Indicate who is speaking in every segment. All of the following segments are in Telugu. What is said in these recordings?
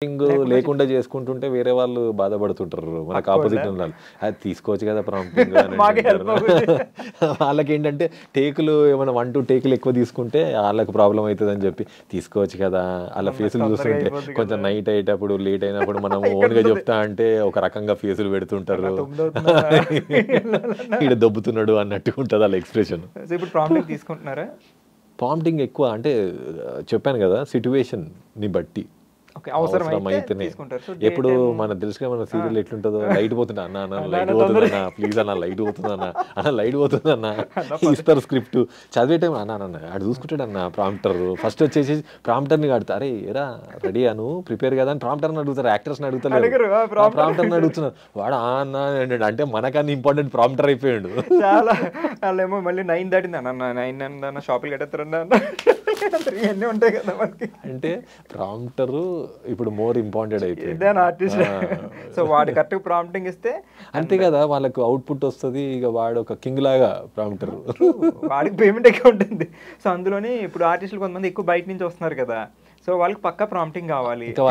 Speaker 1: లేకుండా చేసుకుంటుంటే వేరే వాళ్ళు బాధపడుతుంటారు, మనకు ఆపోజిట్ వాళ్ళు. అది తీసుకోవచ్చు కదా ప్రాంప్టింగ్ అని. వాళ్ళకి ఏంటంటే టేకులు ఏమైనా 1-2 టేకులు ఎక్కువ తీసుకుంటే వాళ్ళకి ప్రాబ్లం అవుతుంది అని చెప్పి తీసుకోవచ్చు కదా. అలా ఫేసులు చూస్తుంటే కొంచెం నైట్ అయ్యేటప్పుడు లేట్ అయినప్పుడు మనం ఓన్గా చెప్తా అంటే ఒక రకంగా ఫేసులు పెడుతుంటారు, ఇక్కడ దొబ్బుతున్నాడు అన్నట్టు ఉంటుంది వాళ్ళ ఎక్స్ప్రెషన్.
Speaker 2: ఇప్పుడు ప్రాంప్టింగ్ తీసుకుంటున్నారా?
Speaker 1: ప్రాంప్టింగ్ ఎక్కువ అంటే చెప్పాను కదా సిచ్యువేషన్ని బట్టి అవసరం అయితేనే. ఎప్పుడు మనకు తెలుసుగా మన సీరియల్ ఎట్లుంటుందో, లైట్ పోతుందా అన్న, అన్న లైట్ పోతుందన్నా ప్లీజ్ అన్న, లైట్ పోతుందన్నా అన్న, లైట్ పోతుందన్నా ఇస్తారు స్క్రిప్ట్ చదివే టైం. అన్న అన్న ఆడు చూసుకుంటాడు అన్న ప్రాంప్టర్, ఫస్ట్ వచ్చేసి ప్రాంప్టర్ని కడతా, అరే ఎరా రెడీ అను ప్రిపేర్ కదా అని ప్రాంప్టర్ని అడుగుతారు, యాక్టర్స్ని అడుగుతారు, ప్రాంప్టర్ని అడుగుతున్నారు. వాడు అన్న అంటే మనకన్నా ఇంపార్టెంట్ ప్రాంప్టర్ అయిపోయాడు.
Speaker 2: చాలా వాళ్ళేమో మళ్ళీ 9 దాటింది అన్న, 9 అన్న షాపులు కట్టేస్తారన్నా ఇవన్నీ ఉంటాయి కదా మనకి.
Speaker 1: అంటే ప్రాంప్టరు ఇప్పుడు మోర్ ఇంపార్టెంట్ అయిపోయింది.
Speaker 2: సో వాడు కరెక్ట్ ప్రాంప్టింగ్ ఇస్తే
Speaker 1: అంతే కదా, వాళ్ళకు అవుట్పుట్ వస్తుంది. ఇక వాడు ఒక కింగ్ లాగా ప్రాంప్టర్,
Speaker 2: వాడికి పేమెంట్ ఎక్కువ ఉంటుంది. సో అందులోని ఇప్పుడు ఆర్టిస్టులు కొంతమంది ఎక్కువ బయట నుంచి వస్తున్నారు కదా, సో వాళ్ళకి పక్కా ప్రాంప్టింగ్ కావాలి.
Speaker 1: ఇంకా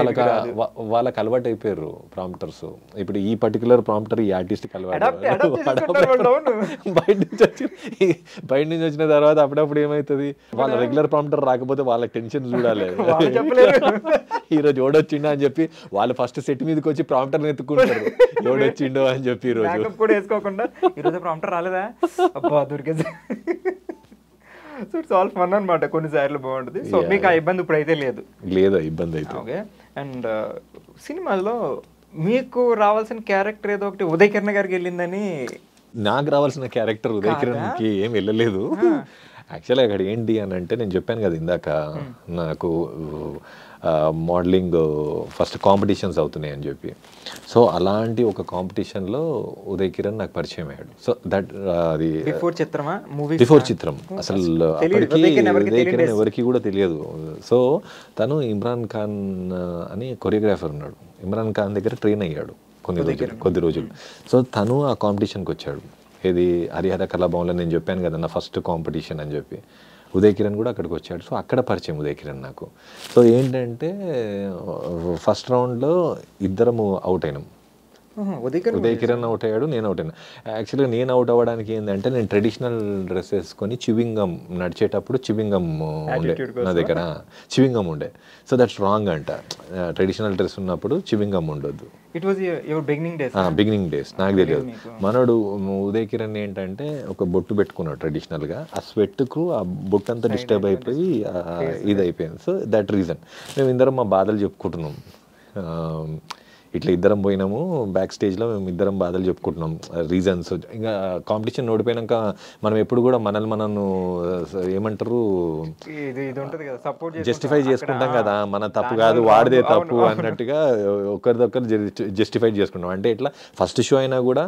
Speaker 1: వాళ్ళకి అలవాటు అయిపోయారు ప్రాంప్టర్స్. ఇప్పుడు ఈ పర్టికులర్ ప్రాంప్టర్ ఈ ఆర్టిస్ట్కి అలవాటు బయట నుంచి వచ్చిన తర్వాత అప్పుడప్పుడు ఏమవుతుంది, వాళ్ళ రెగ్యులర్ ప్రాంప్టర్ రాకపోతే వాళ్ళకి టెన్షన్ చూడాలి, ఈరోజు ఎవడొచ్చిండో అని చెప్పి వాళ్ళు ఫస్ట్ సెట్ మీదకి వచ్చి ప్రాంప్టర్ ఎత్తుకుంటారు, ఎవడొచ్చిండో అని చెప్పి. ఈరోజు
Speaker 2: కూడా వేసుకోకుండా ఈరోజు ప్రాంప్టర్ రాలేదా, అబ్బా దొరికేది. సో ఇట్స్ ఆల్ ఫన్ అనమాట, కొన్నిసార్లు బాగుంటుంది. సో మీకు ఆ ఇబ్బంది ఇప్పుడు అయితే లేదు?
Speaker 1: లేదా ఇబ్బంది అయితే.
Speaker 2: ఓకే. అండ్ సినిమాలో మీకు రావాల్సిన క్యారెక్టర్ ఏదో ఒకటి ఉదయ్ కిరణ్ గారికి వెళ్ళిందని.
Speaker 1: నాకు రావాల్సిన క్యారెక్టర్ ఉదయ్ కిరణ్కి ఏం వెళ్ళలేదు. యాక్చువల్గా అక్కడ ఏంటి అని అంటే, నేను చెప్పాను కదా ఇందాక నాకు మోడలింగ్ ఫస్ట్ కాంపిటీషన్స్ అవుతున్నాయి అని చెప్పి. సో అలాంటి ఒక కాంపిటీషన్లో ఉదయ్ కిరణ్ నాకు పరిచయం అయ్యాడు. సో దట్ అది బిఫోర్ చిత్రం అసలు అప్పటికి ఉదయ్ కిరణ్ ఎవరికి కూడా తెలియదు. సో తను ఇమ్రాన్ ఖాన్ అని కొరియోగ్రాఫర్ ఉన్నాడు, ఇమ్రాన్ ఖాన్ దగ్గర ట్రైన్ అయ్యాడు కొద్ది రోజులు. సో తను ఆ కాంపిటీషన్కి వచ్చాడు. ఇది హరిహర కళాభవన్లో నేను చెప్పాను కదా నా ఫస్ట్ కాంపిటీషన్ అని చెప్పి. ఉదయ్ కిరణ్ కూడా అక్కడికి వచ్చాడు. సో అక్కడ పరిచయం ఉదయ్ కిరణ్ నాకు. సో ఏంటంటే ఫస్ట్ రౌండ్లో ఇద్దరము అవుట్ అయినాం. ఉదయ్ కిరణ్ అవుట్ అయ్యాడు, నేను అవుట్ అయినా. యాక్చువల్గా నేను అవుట్ అవ్వడానికి ఏంటంటే, నేను ట్రెడిషనల్ డ్రెస్ వేసుకొని చివింగమ్ నడిచేటప్పుడు చివింగమ్ ఉండే నా దగ్గర, చివింగమ్ ఉండే. సో దట్స్ రాంగ్ అంట, ట్రెడిషనల్ డ్రెస్ ఉన్నప్పుడు చివింగమ్ ఉండొద్దు. బిగినింగ్ డేస్ నాకు తెలియదు. మనోడు ఉదయ్ కిరణ్ ఏంటంటే ఒక బొట్టు పెట్టుకున్నాడు ట్రెడిషనల్గా, ఆ స్వెట్కు ఆ బొట్టు అంతా డిస్టర్బ్ అయిపోయి ఇది అయిపోయింది. సో దట్ రీజన్ మేము ఇద్దరం మా బాధలు చెప్పుకుంటున్నాం. ఇట్లా ఇద్దరం పోయినాము, బ్యాక్ స్టేజ్లో మేము ఇద్దరం బాధలు చెప్పుకుంటున్నాం, రీజన్స్. ఇంకా కాంపిటీషన్ ఓడిపోయినాక మనం ఎప్పుడు కూడా మనల్ని ఏమంటారు జస్టిఫై చేసుకుంటాం కదా, మన తప్పు కాదు వాడిదే తప్పు అన్నట్టుగా ఒకరిదొకరు జస్టిఫై చేసుకుంటాం. అంటే ఇట్లా ఫస్ట్ షో అయినా కూడా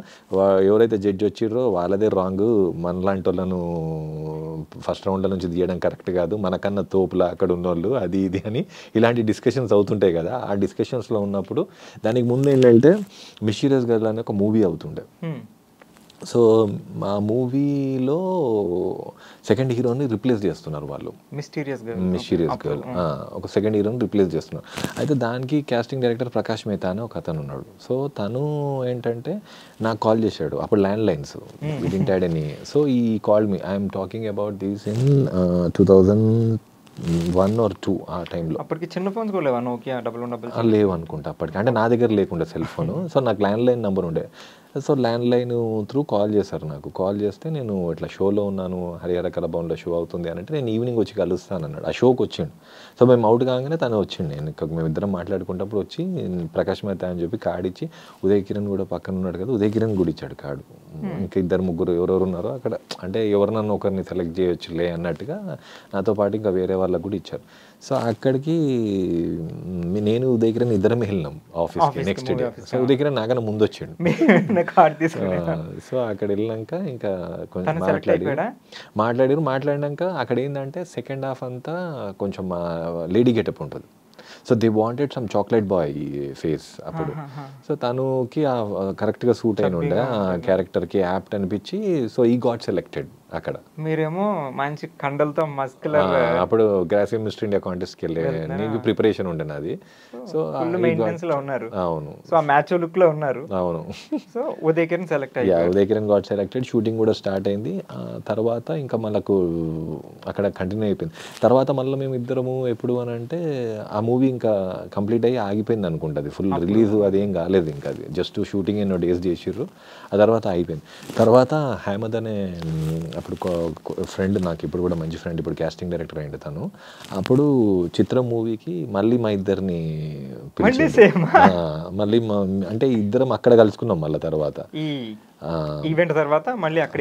Speaker 1: ఎవరైతే జడ్జి వచ్చిర్రో వాళ్ళదే రాంగ్, మనలాంటి వాళ్ళను ఫస్ట్ రౌండ్ల నుంచి తీయడం కరెక్ట్ కాదు, మనకన్నా తోపులా అక్కడ ఉన్నోళ్ళు అది ఇది అని ఇలాంటి డిస్కషన్స్ అవుతుంటాయి కదా. ఆ డిస్కషన్స్లో ఉన్నప్పుడు దానికి ముందు ఏంటంటే మిస్టీరియస్ గర్ల్ అనే ఒక మూవీ అవుతుండే. సో ఆ మూవీలో సెకండ్ హీరోని రిప్లేస్ చేస్తున్నారు వాళ్ళు, మిస్టీరియస్ గర్ల్ ఒక సెకండ్ హీరోని రిప్లేస్ చేస్తున్నారు. అయితే దానికి కాస్టింగ్ డైరెక్టర్ ప్రకాష్ మెహతా అని ఒక అతను ఉన్నాడు. సో తను ఏంటంటే నాకు కాల్ చేశాడు, అప్పుడు land lines we didn't had any. So ఈ call me, I'm talking about this in 2001 or 2 ఆ టైంలో.
Speaker 2: అప్పటికి చిన్న ఫోన్స్ కూడా లేవా, నోకియా
Speaker 1: లేవు అనుకుంటా అప్పటికి, అంటే నా దగ్గర లేకుండా సెల్ ఫోను. సో నాకు ల్యాండ్ లైన్ నెంబర్ ఉండే. So land line through call చేశారు నాకు. కాల్ చేస్తే నేను ఇట్లా షోలో ఉన్నాను, హరిహర కళాభవన్లో షో అవుతుంది అని అంటే, నేను ఈవినింగ్ వచ్చి కలుస్తాను అన్నాడు. ఆ షోకి వచ్చిండు. సో మేము అవుట్ కాగానే తను వచ్చిండు. నేను మేమిద్దరం మాట్లాడుకున్నప్పుడు వచ్చి ప్రకాష్ మెహతా అని చెప్పి కార్డు ఇచ్చి, ఉదయ్ కిరణ్ కూడా పక్కన ఉన్నాడు కదా, ఉదయ్ కిరణ్ కూడా ఇచ్చాడు కార్డు. ఇంకా 2-3 ఎవరెవరు ఉన్నారో అక్కడ, అంటే ఎవరినన్నా ఒకరిని సెలెక్ట్ చేయొచ్చులే అన్నట్టుగా నాతో పాటు ఇంకా వేరే వాళ్ళకు కూడా ఇచ్చారు. సో అక్కడికి నేను ఉదయ్ కిరణ్ ఇద్దరం వెళ్ళినాం ఆఫీస్కి next day. So Uday Kiran నాకన్నా ముందు వచ్చిండు. సో అక్కడ వెళ్ళినాక ఇంకా కొంచెం మాట్లాడినాక అక్కడ ఏంటంటే సెకండ్ హాఫ్ అంతా కొంచెం లేడీ గెటప్ ఉంటుంది. So they wanted some chocolate boy face అప్పుడు. సో తనుకి కరెక్ట్గా సూట్ అయిన ఉండే, ఆ క్యారెక్టర్కి యాప్ట్ అనిపించి, సో ఈ గాట్ సెలెక్టెడ్. అక్కడ.
Speaker 2: మీరేమో మంచి కండలతో మస్కులర్.
Speaker 1: అప్పుడు గ్రాసియం మిస్టర్ ఇండియా కాంటెస్ట్కి వెళ్ళే నీకు ప్రిపరేషన్ ఉండే నాది. సో
Speaker 2: మెయింటెనెన్స్ లో ఉన్నారు.
Speaker 1: అవును.
Speaker 2: సో ఆ మ్యాచ్ లుక్ లో ఉన్నారు.
Speaker 1: అవును.
Speaker 2: సో ఉదయ్ కిరణ్ సెలెక్ట్ అయ్యారు.
Speaker 1: Uday Kiran got selected. Shooting కూడా స్టార్ట్ అయింది. తర్వాత ఇంకా మనకు అక్కడ కంటిన్యూ అయిపోయింది. తర్వాత మళ్ళీ మేము ఇద్దరము ఎప్పుడు అని అంటే ఆ మూవీ ఇంకా కంప్లీట్ అయ్యి ఆగిపోయింది అనుకుంటుంది. ఫుల్ రిలీజ్ అదేం కాలేదు. ఇంకా అది జస్ట్ షూటింగ్ ఎన్నో డేస్ చేసిర్రు. ఆ తర్వాత అయిపోయింది. తర్వాత హేమద్ అనే అప్పుడు ఫ్రెండ్, నాకు ఇప్పుడు కూడా మంచి ఫ్రెండ్, ఇప్పుడు కాస్టింగ్ డైరెక్టర్ అయింది తను. అప్పుడు చిత్రం మూవీకి మళ్ళీ మా ఇద్దరిని మళ్ళీ అంటే ఇద్దరం అక్కడ కలుసుకున్నాం. మళ్ళీ తర్వాత
Speaker 2: ఈవెంట్ తర్వాత మళ్ళీ అక్కడ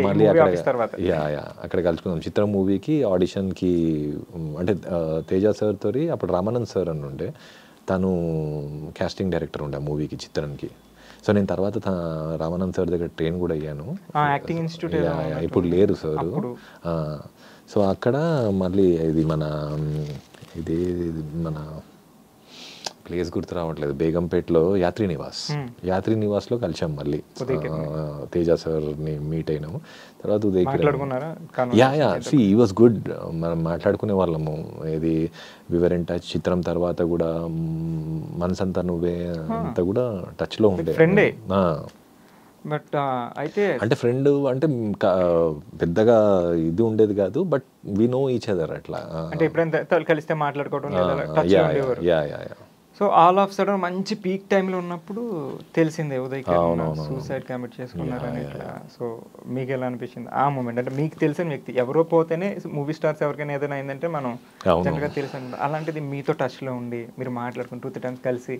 Speaker 1: అక్కడ కలుసుకున్నాం. చిత్రం మూవీకి ఆడిషన్కి అంటే తేజ సార్ తోరి అప్పుడు రామానంద్ సార్ అని ఉండే, తను కాస్టింగ్ డైరెక్టర్ ఉండే ఆ మూవీకి చిత్రానికి. సో నేను తర్వాత రామానంద్ సార్ దగ్గర ట్రైన్ కూడా అయ్యాను.
Speaker 2: యాక్టింగ్ ఇన్స్టిట్యూట్
Speaker 1: ఇప్పుడు లేరు సార్. సో అక్కడ మళ్ళీ ఇది మన ప్లేస్ గుర్తు రావట్లేదు, బేగంపేటలో యాత్రి నివాస్లో కలిసాం మళ్ళీ. తేజ సార్ని మీట్ అయినాము. తర్వాత ఉదయ్ కిరణ్ ఈ వాజ్ గుడ్. మనం మాట్లాడుకునే వాళ్ళము. ఇది వివర్ ఇన్ టచ్. చిత్రం తర్వాత కూడా మనసంతా నువ్వే అంతా కూడా టచ్లో ఉండే.
Speaker 2: బట్ అయితే
Speaker 1: అంటే ఫ్రెండ్ అంటే పెద్దగా ఇది ఉండేది కాదు, but we know each other అట్లా.
Speaker 2: అంటే ఎప్పుడైనా కలిస్తే మాట్లాడుకోవడం. సో ఆల్ ఆఫ్ సడన్ మంచి పీక్ టైంలో ఉన్నప్పుడు తెలిసిందే ఉదయ్ కిరణ్ సూసైడ్ కమిట్ చేసుకున్నారని. సో మీకు ఎలా అనిపించింది ఆ మూమెంట్? అంటే మీకు తెలిసిన వ్యక్తి ఎవరో పోతేనే మూవీ స్టార్స్ ఎవరికైనా ఏదైనా అయిందంటే మనం జనరల్గా తెలిసి, అలాంటిది మీతో టచ్లో ఉండి మీరు మాట్లాడుకుని 2-3 times కలిసి.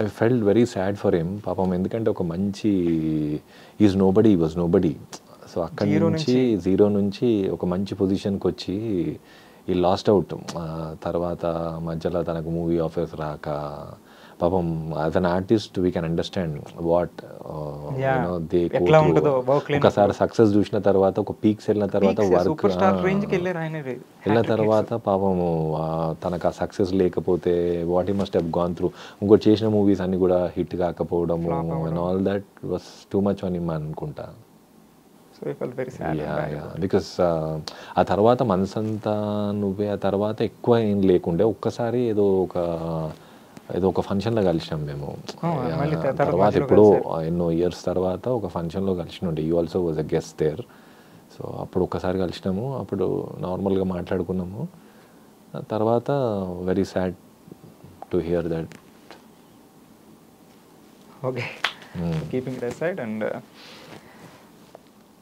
Speaker 1: I felt very sad for him పాపం. ఎందుకంటే ఒక మంచి ఈజ్ నోబడీ. సో అక్కడి నుంచి జీరో నుంచి ఒక మంచి పొజిషన్కి వచ్చి ఈ లాస్ట్ అవుట్. తర్వాత మధ్యలో తనకు మూవీ ఆఫర్స్ రాక పాపం as an artist we can understand what ఒకసారి సక్సెస్ చూసిన తర్వాత, ఒక పీక్స్ వెళ్ళిన తర్వాత, వర్క్ వెళ్ళిన తర్వాత పాపము తనకు ఆ సక్సెస్ లేకపోతే what he must have gone through. ఇంకోటి చేసిన మూవీస్ అన్ని కూడా హిట్ కాకపోవడము and all that was too much అని అనుకుంటా. బికాస్ ఆ తర్వాత మనసంతా నువ్వే, ఆ తర్వాత ఎక్కువ ఏం లేకుండే. ఒక్కసారి ఏదో ఒక ఫంక్షన్లో కలిసినాం మేము. తర్వాత ఎప్పుడో ఎన్నో ఇయర్స్ తర్వాత ఒక ఫంక్షన్లో కలిసినుండే. You also was a guest there. So అప్పుడు ఒక్కసారి కలిసినాము. అప్పుడు నార్మల్గా మాట్లాడుకున్నాము. తర్వాత very sad to hear that.
Speaker 2: Okay, keeping it aside. And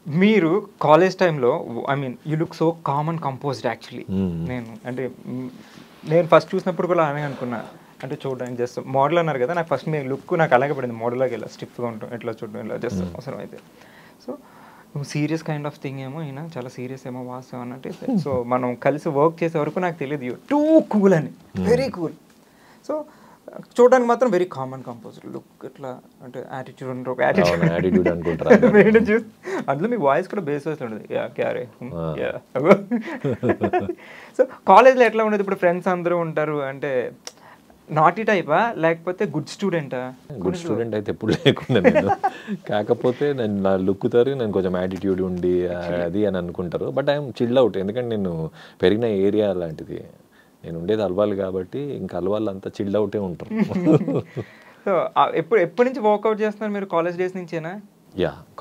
Speaker 2: మీరు కాలేజ్ టైంలో I mean you look so calm and composed actually. నేను ఫస్ట్ చూసినప్పుడు కూడా అలానే అనుకున్నా. అంటే చూడడానికి జస్ట్ మోడల్ అన్నారు కదా, నాకు ఫస్ట్ మీ లుక్ నాకు అలాగే పడింది. మోడల్లోకి వెళ్ళా స్టిఫ్గా ఉంటాం, ఎట్లా చూడడం ఇలా జస్ట్ అవసరం అయితే. సో నువ్వు సీరియస్ కైండ్ ఆఫ్ థింగ్ ఏమో, ఈయన చాలా సీరియస్ ఏమో వాస్తవం అన్నట్టు. సో మనం కలిసి వర్క్ చేసే వరకు నాకు తెలియదు యూ టూ కూల్ అని, వెరీ కూల్. సో చూడడానికి మాత్రం వెరీ కామన్ కంపోజ్డ్ లుక్. ఇట్లా అంటే యాటిట్యూడ్ ఉంటారు, ఒక యాటిట్యూడ్ అనుకుంటారు. అందులో మీ వాయిస్ కూడా బేస్ వాయిస్ ఉండదు. క్యారే. సో కాలేజ్లో ఎట్లా ఉండదు? ఇప్పుడు ఫ్రెండ్స్ అందరూ ఉంటారు అంటే నాటీ టైపా లేకపోతే గుడ్ స్టూడెంటా?
Speaker 1: గుడ్ స్టూడెంట్ అయితే ఎప్పుడు లేకుండా నేను. కాకపోతే నేను నా లుక్ తోరి నేను కొంచెం యాటిట్యూడ్ ఉండి అది అని అనుకుంటారు. But I'm chill out. ఎందుకంటే నేను పెరిగిన ఏరియా అలాంటిది. నేను ఉండేది అల్వాల్ కాబట్టి ఇంకా అల్వాల్ అంతా చిల్ అవుటే ఉంటారు.
Speaker 2: సో ఎప్పటి నుంచి వర్కౌట్ చేస్తున్నారు మీరు? కాలేజ్ డేస్ నుంచేనా?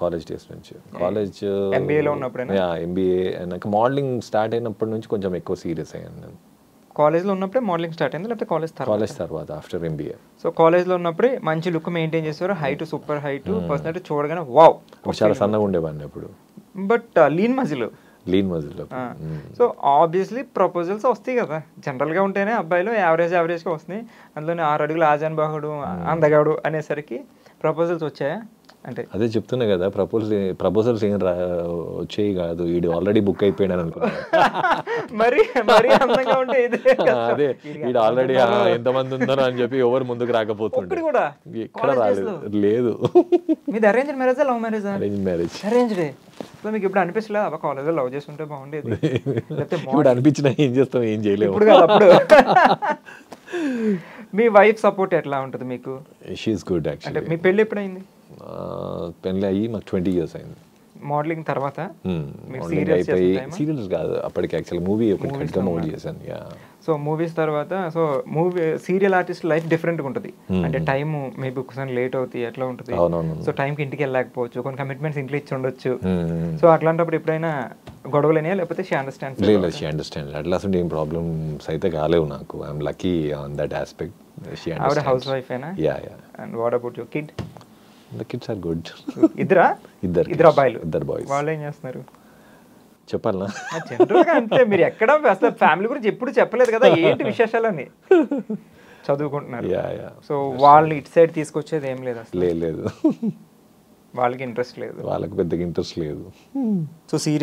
Speaker 1: కాలేజ్ డేస్ నుంచి. కాలేజ్
Speaker 2: ఎంబీఏలో ఉన్నప్పుడు
Speaker 1: ఎంబీఏ నాకు మోడలింగ్ స్టార్ట్ అయినప్పటి నుంచి కొంచెం ఎక్కువ సీరియస్ అయ్యాను నేను.
Speaker 2: కాలేజ్లో ఉన్నప్పుడే మోడలింగ్ స్టార్ట్ అయింది లేకపోతే కాలేజ్
Speaker 1: తర్వాత ఆఫ్టర్ ఎంబీఏ?
Speaker 2: సో కాలేజ్లో ఉన్నప్పుడే మంచి లుక్ మెయింటైన్ చేసేవారు, హైట్ సూపర్ హైట్, పర్సనాలిటీ చూడగానే వావ్.
Speaker 1: చాలా సన్నగా ఉండేవాడిని అప్పుడు,
Speaker 2: but lean muscle. So obviously proposals వస్తాయి కదా, జనరల్గా ఉంటేనే అబ్బాయిలు యావరేజ్గా వస్తున్నాయి. అందులోనే 6 అడుగులు ఆజాన్ బాహుడు అందగాడు అనేసరికి ప్రపోజల్స్ వచ్చాయా? అంటే
Speaker 1: అదే చెప్తున్నా కదా, ప్రపోజల్స్ ఏం వచ్చేవి కాదు. వీడు ఆల్రెడీ బుక్ అయిపోయాడు అనుకున్నా.
Speaker 2: మరి అందంగా ఉంటే
Speaker 1: అదే వీడు ఆల్రెడీ ఎంతమంది ఉన్నారో అని చెప్పి ఎవరు ముందుకు రాకపోతుండే
Speaker 2: కూడా
Speaker 1: ఎక్కడ రాలేదు. లేదు.
Speaker 2: మీది అరేంజ్ మ్యారేజా లవ్ మ్యారేజా?
Speaker 1: Arrange marriage.
Speaker 2: అరేంజ్డ్. సో మీకు ఇప్పుడు అనిపించలేదు అబ్బా కాలేజ్లో లవ్ చేస్తుంటే బాగుండేది?
Speaker 1: ఇప్పుడు అనిపించినా ఏం చేస్తాం, ఏం చేయలేము.
Speaker 2: ఇప్పుడు కాదు అప్పుడు. మీ వైఫ్ సపోర్ట్ ఎట్లా ఉంటుంది మీకు?
Speaker 1: She is good actually.
Speaker 2: అంటే మీ పెళ్ళి ఎప్పుడైంది?
Speaker 1: పెళ్ళి అయ్యి మాకు 20 years అయింది.
Speaker 2: మోడలింగ్ తర్వాత
Speaker 1: అయిపోయి సీరియల్స్ కాదు అప్పటికి యాక్చువల్ మూవీ ఒకటి కట్గా మూవీ చేశాను.
Speaker 2: సో మూవీస్ తర్వాత so movie serial artist life డిఫరెంట్గా ఉంటుంది. అంటే టైం మేబీ ఒకసారి లేట్ అవుతుంది, ఎట్లా ఉంటుంది, సో టైంకి ఇంటికి వెళ్ళలేకపోవచ్చు, కొన్ని కమిట్మెంట్స్ ఇంట్లో ఇచ్చి ఉండొచ్చు. సో అట్లాంటప్పుడు ఎప్పుడైనా గొడవలేనా లేకపోతే షీ అండర్స్టాండ్?
Speaker 1: లేదు, షీ అండర్స్టాండ్. అట్లా అసలు ఏం ప్రాబ్లమ్స్ అయితే కాలేవు నాకు. I'm lucky on that aspect.
Speaker 2: ఆవిడ హౌస్ వైఫేనా?
Speaker 1: Yeah.
Speaker 2: And what about your kid?
Speaker 1: The kids are good.
Speaker 2: ఇద్దరు అబ్బాయిలు,
Speaker 1: ఇద్దరు బాయ్స్.
Speaker 2: వాళ్ళు ఏం చేస్తున్నారు
Speaker 1: చెప్పాలనా?
Speaker 2: జనరల్గా అంతే, మీరు ఎక్కడ అసలు ఫ్యామిలీ గురించి ఎప్పుడు చెప్పలేదు కదా, ఏంటి విశేషాలని? చదువుకుంటున్నారు. సో వాళ్ళని ఇటు సైడ్ తీసుకొచ్చేది ఏం లేదు అసలు?
Speaker 1: లేదు,
Speaker 2: వాళ్ళకి ఇంట్రెస్ట్ లేదు,
Speaker 1: వాళ్ళకి పెద్దగా ఇంట్రెస్ట్ లేదు.
Speaker 2: So serious